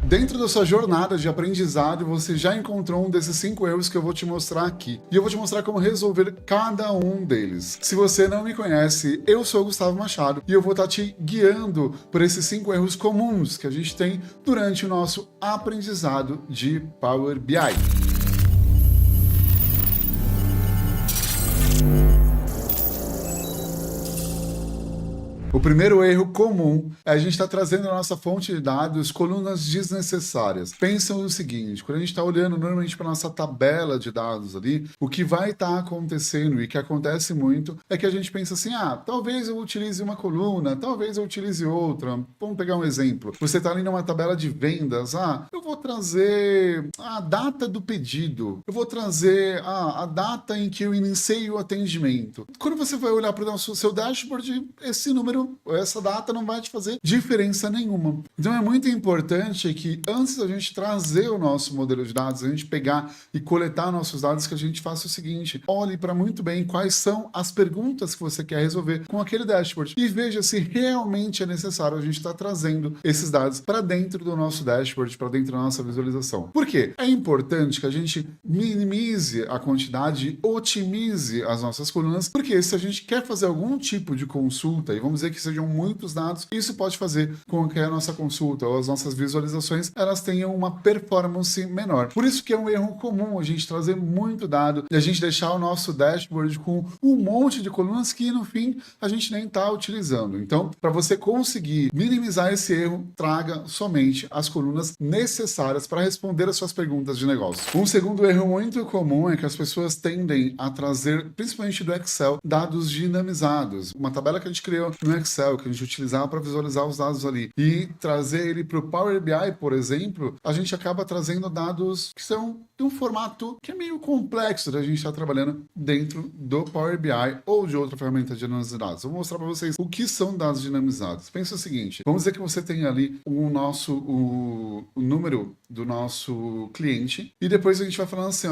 Dentro da sua jornada de aprendizado, você já encontrou um desses 5 erros que eu vou te mostrar aqui. E eu vou te mostrar como resolver cada um deles. Se você não me conhece, eu sou o Gustavo Machado e eu vou estar te guiando por esses 5 erros comuns que a gente tem durante o nosso aprendizado de Power BI. O primeiro erro comum é a gente estar trazendo na nossa fonte de dados colunas desnecessárias. Pensa o seguinte, quando a gente está olhando normalmente para a nossa tabela de dados ali, o que vai estar acontecendo e que acontece muito é que a gente pensa assim, talvez eu utilize uma coluna, talvez eu utilize outra. Vamos pegar um exemplo. Você está ali numa tabela de vendas, eu vou trazer a data do pedido, eu vou trazer a data em que eu iniciei o atendimento. Quando você vai olhar para o seu dashboard, esse número, essa data não vai te fazer diferença nenhuma. Então é muito importante que antes da gente trazer o nosso modelo de dados, a gente pegar e coletar nossos dados, que a gente faça o seguinte, olhe para muito bem quais são as perguntas que você quer resolver com aquele dashboard e veja se realmente é necessário a gente estar trazendo esses dados para dentro do nosso dashboard, para dentro da nossa visualização. Por quê? É importante que a gente minimize a quantidade e otimize as nossas colunas, porque se a gente quer fazer algum tipo de consulta, e vamos dizer que sejam muitos dados, isso pode fazer com que a nossa consulta ou as nossas visualizações elas tenham uma performance menor. Por isso que é um erro comum a gente trazer muito dado e a gente deixar o nosso dashboard com um monte de colunas que no fim a gente nem está utilizando. Então, para você conseguir minimizar esse erro, traga somente as colunas necessárias para responder as suas perguntas de negócio. Um segundo erro muito comum é que as pessoas tendem a trazer, principalmente do Excel, dados dinamizados. Uma tabela que a gente criou no Excel, que a gente utilizava para visualizar os dados ali, e trazer ele para o Power BI, por exemplo, a gente acaba trazendo dados que são de um formato que é meio complexo da gente estar trabalhando dentro do Power BI ou de outra ferramenta de análise de dados. Eu vou mostrar para vocês o que são dados dinamizados. Pensa o seguinte, vamos dizer que você tem ali o número do nosso cliente e depois a gente vai falando assim,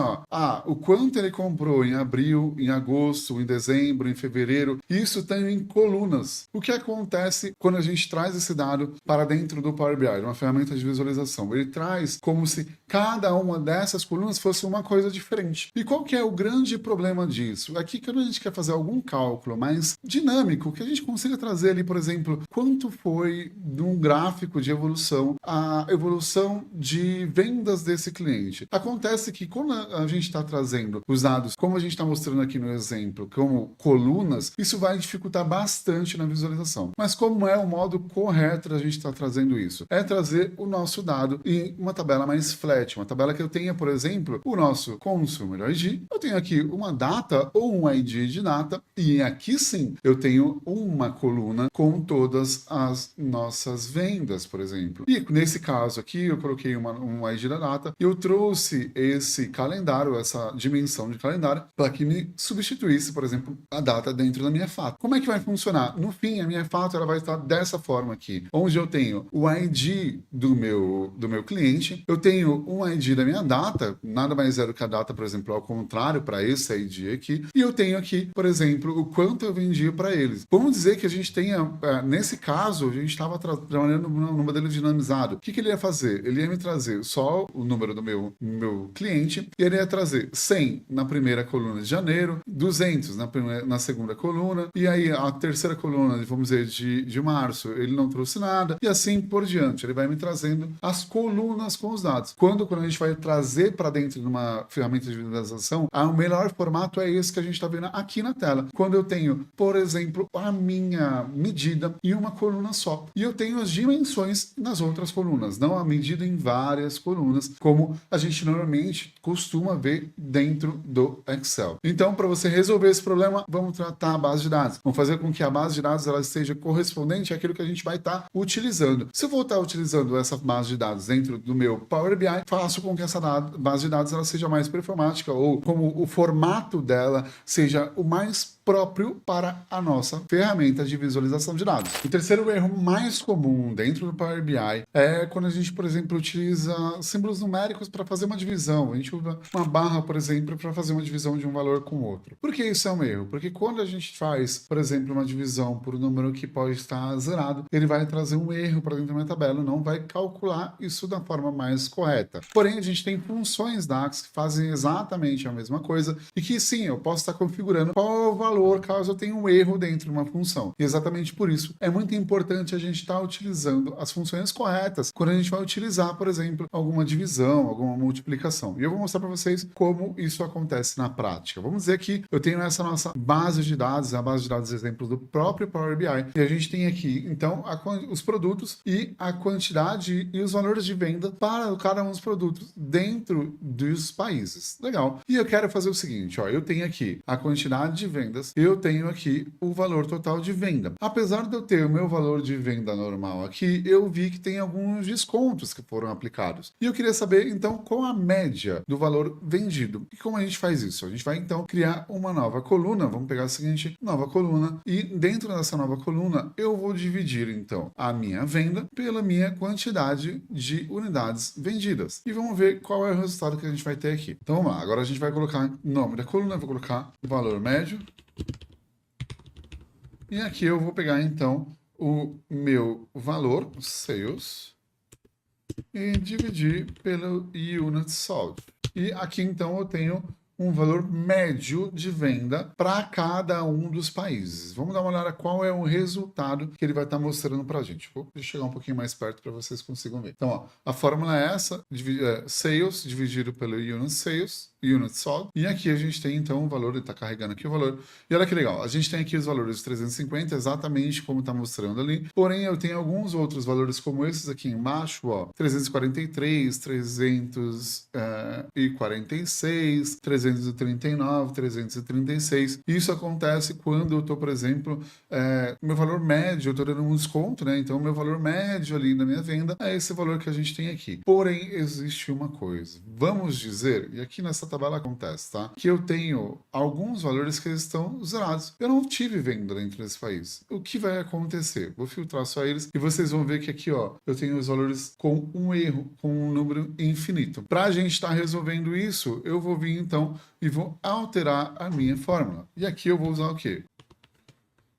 o quanto ele comprou em abril, em agosto, em dezembro, em fevereiro, isso está em colunas. O que acontece quando a gente traz esse dado para dentro do Power BI, uma ferramenta de visualização? Ele traz como se cada uma dessas colunas fosse uma coisa diferente. E qual que é o grande problema disso? Aqui, quando a gente quer fazer algum cálculo mais dinâmico, que a gente consiga trazer ali, por exemplo, quanto foi num gráfico de evolução, a evolução de vendas desse cliente. Acontece que quando a gente está trazendo os dados, como a gente está mostrando aqui no exemplo, como colunas, isso vai dificultar bastante na visualização. Mas como é o modo correto da gente estar trazendo isso? É trazer o nosso dado em uma tabela mais flat, uma tabela que eu tenha, por exemplo, o nosso Consumer ID, eu tenho aqui uma data ou um ID de data, e aqui sim eu tenho uma coluna com todas as nossas vendas, por exemplo. E nesse caso aqui eu coloquei um ID da data e eu trouxe esse calendário, essa dimensão de calendário, para que me substituísse, por exemplo, a data dentro da minha fato. Como é que vai funcionar? No fim, a minha fato ela vai estar dessa forma aqui, onde eu tenho o ID do meu cliente, eu tenho um ID da minha data, nada mais é do que a data, por exemplo, ao contrário para esse ID aqui, e eu tenho aqui, por exemplo, o quanto eu vendi para eles. Vamos dizer que a gente tenha, nesse caso, a gente estava trabalhando no modelo dinamizado. O que ele ia fazer? Ele ia me trazer só o número do meu cliente, e ele ia trazer 100 na primeira coluna de janeiro, 200 na segunda coluna, e aí a terceira coluna, vamos dizer, de março, ele não trouxe nada, e assim por diante. Ele vai me trazendo as colunas com os dados. Quando a gente vai trazer para dentro de uma ferramenta de visualização, o melhor formato é esse que a gente está vendo aqui na tela. Quando eu tenho, por exemplo, a minha medida em uma coluna só. E eu tenho as dimensões nas outras colunas, não a medida em várias colunas, como a gente normalmente costuma ver dentro do Excel. Então, para você resolver esse problema, vamos tratar a base de dados. Vamos fazer com que a base de dados ela seja correspondente àquilo que a gente vai estar utilizando. Se eu vou estar utilizando essa base de dados dentro do meu Power BI, faço com que essa base de dados ela seja mais performática ou como o formato dela seja o mais próprio para a nossa ferramenta de visualização de dados. O terceiro erro mais comum dentro do Power BI é quando a gente, por exemplo, utiliza símbolos numéricos para fazer uma divisão. A gente usa uma barra, por exemplo, para fazer uma divisão de um valor com o outro. Por que isso é um erro? Porque quando a gente faz, por exemplo, uma divisão por um número que pode estar zerado, ele vai trazer um erro para dentro da minha tabela, não vai calcular isso da forma mais correta. Porém, a gente tem funções DAX que fazem exatamente a mesma coisa e que sim, eu posso estar configurando qual é o valor caso eu tenha um erro dentro de uma função. E exatamente por isso é muito importante a gente estar utilizando as funções corretas quando a gente vai utilizar, por exemplo, alguma divisão, alguma multiplicação. E eu vou mostrar para vocês como isso acontece na prática. Vamos dizer que eu tenho essa nossa base de dados, a base de dados exemplo do próprio Power BI, e a gente tem aqui, então, os produtos e a quantidade e os valores de venda para cada um dos produtos dentro dos países. Legal. E eu quero fazer o seguinte, ó, eu tenho aqui a quantidade de vendas, eu tenho aqui o valor total de venda. Apesar de eu ter o meu valor de venda normal aqui, eu vi que tem alguns descontos que foram aplicados. E eu queria saber, então, qual a média do valor vendido. E como a gente faz isso? A gente vai, então, criar uma nova coluna. Vamos pegar a seguinte nova coluna. E dentro dessa nova coluna, eu vou dividir, então, a minha venda pela minha quantidade de unidades vendidas. E vamos ver qual é o resultado que a gente vai ter aqui. Então, vamos lá. Agora a gente vai colocar o nome da coluna. Eu vou colocar o valor médio. E aqui eu vou pegar, então, o meu valor, sales, e dividir pelo unit sold. E aqui, então, eu tenho um valor médio de venda para cada um dos países. Vamos dar uma olhada qual é o resultado que ele vai estar mostrando para a gente. Vou chegar um pouquinho mais perto para vocês consigam ver. Então, ó, a fórmula é essa, sales dividido pelo unit sales, unit sold, e aqui a gente tem então o valor, ele está carregando aqui o valor, e olha que legal, a gente tem aqui os valores de 350, exatamente como está mostrando ali, porém eu tenho alguns outros valores como esses aqui embaixo, ó, 343, 346, 339, 336, isso acontece quando eu estou, por exemplo, meu valor médio, eu estou dando um desconto, né, então o meu valor médio ali na minha venda é esse valor que a gente tem aqui, porém existe uma coisa, vamos dizer, e aqui nessa tabela acontece, tá? Que eu tenho alguns valores que estão zerados. Eu não tive venda dentro desse país. O que vai acontecer? Vou filtrar só eles e vocês vão ver que aqui, ó, eu tenho os valores com um erro, com um número infinito. Para a gente estar resolvendo isso, eu vou vir então e vou alterar a minha fórmula. E aqui eu vou usar o quê?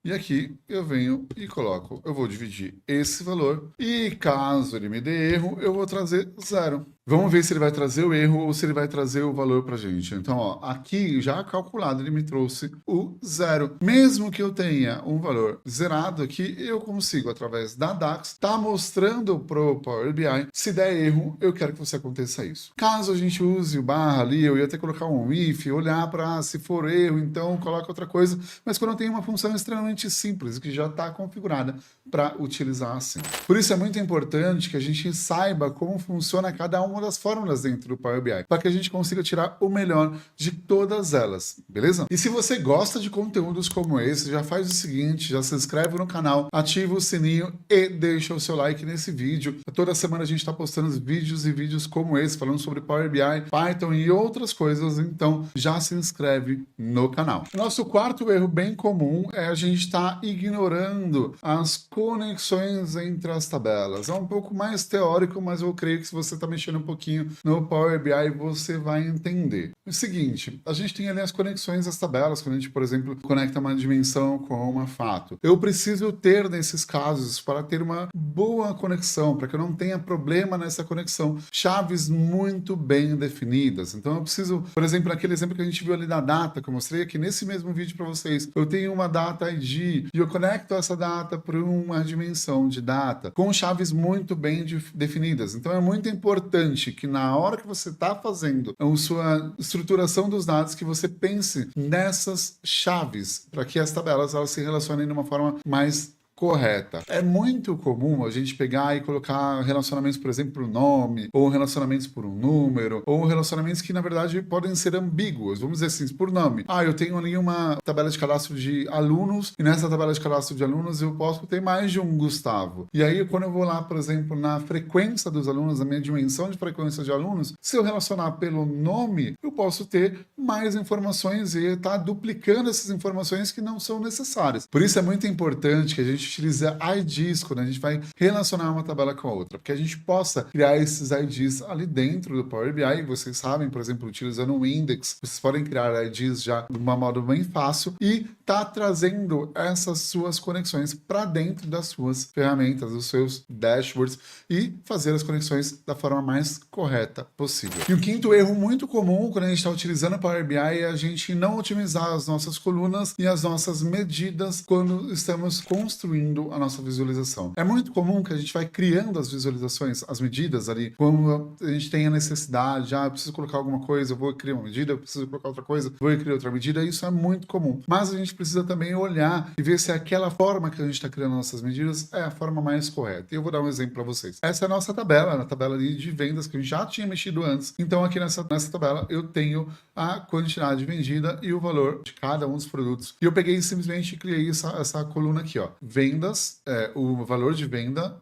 E aqui eu venho e coloco, eu vou dividir esse valor e caso ele me dê erro, eu vou trazer 0. Vamos ver se ele vai trazer o erro ou se ele vai trazer o valor para a gente. Então, ó, aqui já calculado ele me trouxe o 0. Mesmo que eu tenha um valor zerado aqui, eu consigo, através da DAX, estar mostrando para o Power BI, se der erro, eu quero que você aconteça isso. Caso a gente use o barra ali, eu ia até colocar um if, olhar para se for erro, então coloca outra coisa. Mas quando eu tenho uma função extremamente simples, que já está configurada para utilizar assim. Por isso é muito importante que a gente saiba como funciona cada uma das fórmulas dentro do Power BI, para que a gente consiga tirar o melhor de todas elas, beleza? E se você gosta de conteúdos como esse, já faz o seguinte, já se inscreve no canal, ativa o sininho e deixa o seu like nesse vídeo. Toda semana a gente está postando vídeos e vídeos como esse, falando sobre Power BI, Python e outras coisas, então já se inscreve no canal. O nosso quarto erro bem comum é a gente estar ignorando as conexões entre as tabelas. É um pouco mais teórico, mas eu creio que se você está mexendo um pouquinho no Power BI, você vai entender. É o seguinte, a gente tem ali as conexões das tabelas, quando a gente, por exemplo, conecta uma dimensão com uma fato. Eu preciso ter, nesses casos, para ter uma boa conexão, para que eu não tenha problema nessa conexão, chaves muito bem definidas. Então eu preciso, por exemplo, naquele exemplo que a gente viu ali da data, que eu mostrei aqui nesse mesmo vídeo para vocês, eu tenho uma data ID e eu conecto essa data para uma dimensão de data com chaves muito bem definidas. Então é muito importante que na hora que você está fazendo a sua estruturação dos dados, que você pense nessas chaves para que as tabelas elas se relacionem de uma forma mais correta. É muito comum a gente pegar e colocar relacionamentos, por exemplo, por nome, ou relacionamentos por um número, ou relacionamentos que, na verdade, podem ser ambíguos. Vamos dizer assim, por nome. Ah, eu tenho ali uma tabela de cadastro de alunos, e nessa tabela de cadastro de alunos eu posso ter mais de um Gustavo. E aí, quando eu vou lá, por exemplo, na frequência dos alunos, na minha dimensão de frequência de alunos, se eu relacionar pelo nome, eu posso ter mais informações e estar duplicando essas informações que não são necessárias. Por isso é muito importante que a gente utilize IDs quando a gente vai relacionar uma tabela com a outra, porque a gente possa criar esses IDs ali dentro do Power BI. Vocês sabem, por exemplo, utilizando o index, vocês podem criar IDs já de uma modo bem fácil e tá trazendo essas suas conexões para dentro das suas ferramentas, dos seus dashboards e fazer as conexões da forma mais correta possível. E o quinto erro muito comum quando a gente está utilizando o Power BI é a gente não otimizar as nossas colunas e as nossas medidas quando estamos construindo a nossa visualização. É muito comum que a gente vai criando as visualizações, as medidas ali, quando a gente tem a necessidade, eu preciso colocar alguma coisa, eu vou criar uma medida, eu preciso colocar outra coisa, vou criar outra medida, isso é muito comum. Mas a gente precisa também olhar e ver se aquela forma que a gente está criando nossas medidas é a forma mais correta. E eu vou dar um exemplo para vocês. Essa é a nossa tabela, a tabela ali de vendas que a gente já tinha mexido antes. Então aqui nessa tabela eu tenho a quantidade vendida e o valor de cada um dos produtos. E eu peguei e simplesmente criei essa coluna aqui, ó. Vendas, o valor de venda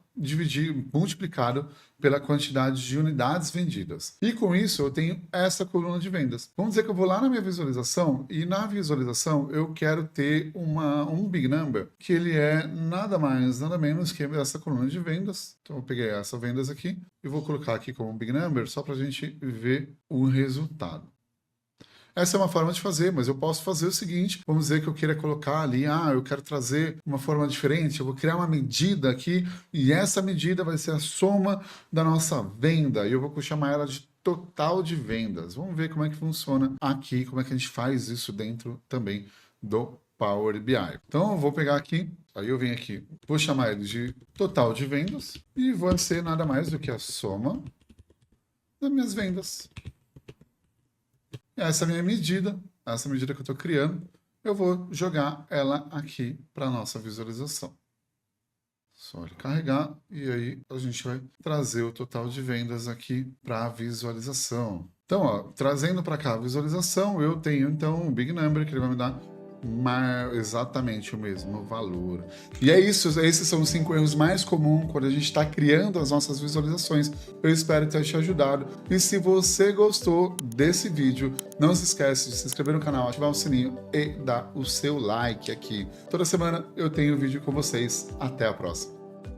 multiplicado pela quantidade de unidades vendidas. E com isso eu tenho essa coluna de vendas. Vamos dizer que eu vou lá na minha visualização e na visualização eu quero ter um big number que ele é nada mais, nada menos que essa coluna de vendas. Então eu peguei essa vendas aqui e vou colocar aqui como big number só para a gente ver o resultado. Essa é uma forma de fazer, mas eu posso fazer o seguinte, vamos dizer que eu queira colocar ali, eu quero trazer uma forma diferente, eu vou criar uma medida aqui, e essa medida vai ser a soma da nossa venda, e eu vou chamar ela de total de vendas. Vamos ver como é que funciona aqui, como é que a gente faz isso dentro também do Power BI. Então eu vou pegar aqui, aí eu venho aqui, vou chamar ele de total de vendas, e vai ser nada mais do que a soma das minhas vendas. Essa é a minha medida, essa medida que eu estou criando, eu vou jogar ela aqui para a nossa visualização. Só ele carregar e aí a gente vai trazer o total de vendas aqui para a visualização. Então, ó, trazendo para cá a visualização, eu tenho então um big number que ele vai me dar exatamente o mesmo valor. E é isso, esses são os 5 erros mais comuns quando a gente está criando as nossas visualizações. Eu espero ter te ajudado. E se você gostou desse vídeo, não se esquece de se inscrever no canal, ativar o sininho e dar o seu like aqui. Toda semana eu tenho vídeo com vocês. Até a próxima.